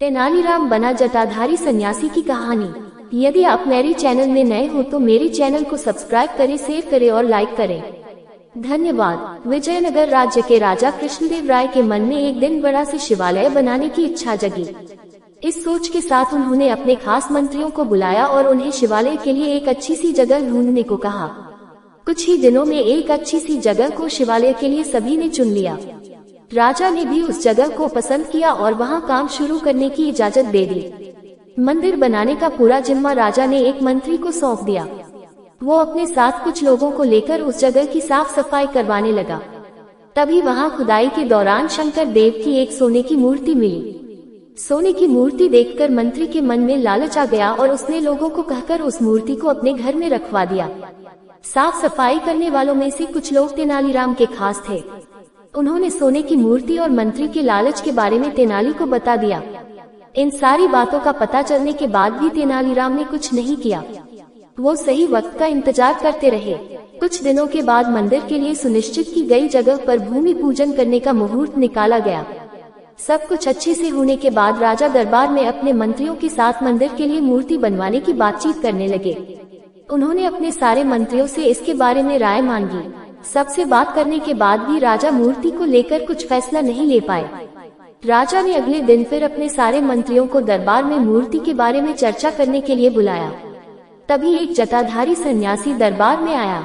तेनालीराम बना जटाधारी सन्यासी की कहानी। यदि आप मेरे चैनल में नए हो तो मेरे चैनल को सब्सक्राइब करें, शेयर करें और लाइक करें। धन्यवाद। विजयनगर राज्य के राजा कृष्णदेव राय के मन में एक दिन बड़ा से शिवालय बनाने की इच्छा जगी। इस सोच के साथ उन्होंने अपने खास मंत्रियों को बुलाया और उन्हें शिवालय के लिए एक अच्छी सी जगह ढूंढने को कहा। कुछ ही दिनों में एक अच्छी सी जगह को शिवालय के लिए सभी ने चुन लिया। राजा ने भी उस जगह को पसंद किया और वहां काम शुरू करने की इजाजत दे दी। मंदिर बनाने का पूरा जिम्मा राजा ने एक मंत्री को सौंप दिया। वो अपने साथ कुछ लोगों को लेकर उस जगह की साफ सफाई करवाने लगा। तभी वहां खुदाई के दौरान शंकर देव की एक सोने की मूर्ति मिली। सोने की मूर्ति देखकर मंत्री के मन में लालच आ गया और उसने लोगों को कहकर उस मूर्ति को अपने घर में रखवा दिया। साफ सफाई करने वालों में से कुछ लोग तेनालीराम के खास थे। उन्होंने सोने की मूर्ति और मंत्री के लालच के बारे में तेनाली को बता दिया। इन सारी बातों का पता चलने के बाद भी तेनालीराम ने कुछ नहीं किया। वो सही वक्त का इंतजार करते रहे। कुछ दिनों के बाद मंदिर के लिए सुनिश्चित की गई जगह पर भूमि पूजन करने का मुहूर्त निकाला गया। सब कुछ अच्छे से होने के बाद राजा दरबार में अपने मंत्रियों के साथ मंदिर के लिए मूर्ति बनवाने की बातचीत करने लगे। उन्होंने अपने सारे मंत्रियों से इसके बारे में राय मांगी। सबसे बात करने के बाद भी राजा मूर्ति को लेकर कुछ फैसला नहीं ले पाए। राजा ने अगले दिन फिर अपने सारे मंत्रियों को दरबार में मूर्ति के बारे में चर्चा करने के लिए बुलाया। तभी एक जटाधारी सन्यासी दरबार में आया।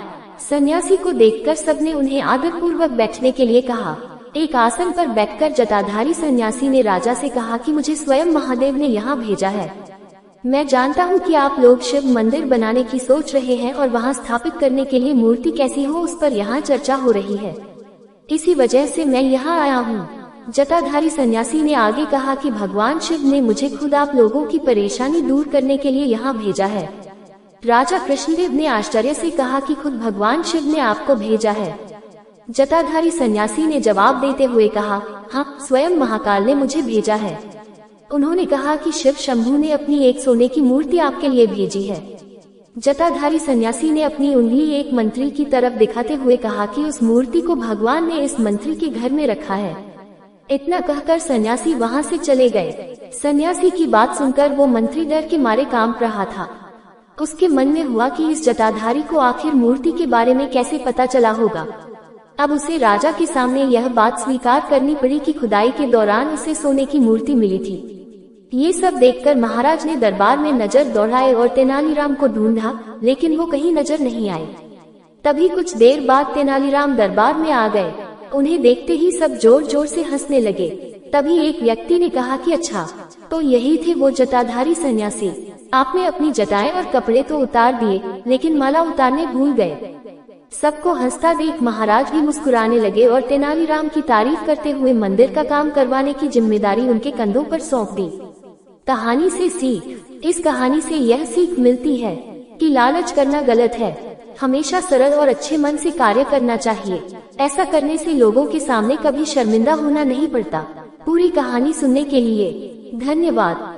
सन्यासी को देखकर सबने उन्हें आदरपूर्वक बैठने के लिए कहा। एक आसन पर बैठकर जटाधारी सन्यासी ने राजा से कहा कि मुझे स्वयं महादेव ने यहाँ भेजा है। मैं जानता हूँ कि आप लोग शिव मंदिर बनाने की सोच रहे हैं और वहाँ स्थापित करने के लिए मूर्ति कैसी हो उस पर यहाँ चर्चा हो रही है। इसी वजह से मैं यहाँ आया हूँ। जटाधारी सन्यासी ने आगे कहा कि भगवान शिव ने मुझे खुद आप लोगों की परेशानी दूर करने के लिए यहाँ भेजा है। राजा कृष्णदेव ने आश्चर्य से कहा कि खुद भगवान शिव ने आपको भेजा है। जटाधारी सन्यासी ने जवाब देते हुए कहा, हाँ, स्वयं महाकाल ने मुझे भेजा है। उन्होंने कहा कि शिव शंभू ने अपनी एक सोने की मूर्ति आपके लिए भेजी है। जटाधारी सन्यासी ने अपनी उंगली एक मंत्री की तरफ दिखाते हुए कहा कि उस मूर्ति को भगवान ने इस मंत्री के घर में रखा है। इतना कहकर सन्यासी वहां से चले गए। सन्यासी की बात सुनकर वो मंत्री डर के मारे कांप रहा था। उसके मन में हुआ कि इस जटाधारी को आखिर मूर्ति के बारे में कैसे पता चला होगा। अब उसे राजा के सामने यह बात स्वीकार करनी पड़ी कि खुदाई के दौरान उसे सोने की मूर्ति मिली थी। ये सब देखकर महाराज ने दरबार में नजर दौड़ाए और तेनालीराम को ढूंढा, लेकिन वो कहीं नजर नहीं आए। तभी कुछ देर बाद तेनालीराम दरबार में आ गए। उन्हें देखते ही सब जोर जोर से हंसने लगे। तभी एक व्यक्ति ने कहा कि अच्छा, तो यही थे वो जटाधारी सन्यासी। आपने अपनी जटाएं और कपड़े तो उतार दिए, लेकिन माला उतारने भूल गए। सबको हंसता देख महाराज भी मुस्कुराने लगे और तेनालीराम की तारीफ करते हुए मंदिर का काम करवाने की जिम्मेदारी उनके कंधों पर सौंप दी। कहानी से सीख। इस कहानी से यह सीख मिलती है कि लालच करना गलत है। हमेशा सरल और अच्छे मन से कार्य करना चाहिए। ऐसा करने से लोगों के सामने कभी शर्मिंदा होना नहीं पड़ता। पूरी कहानी सुनने के लिए धन्यवाद।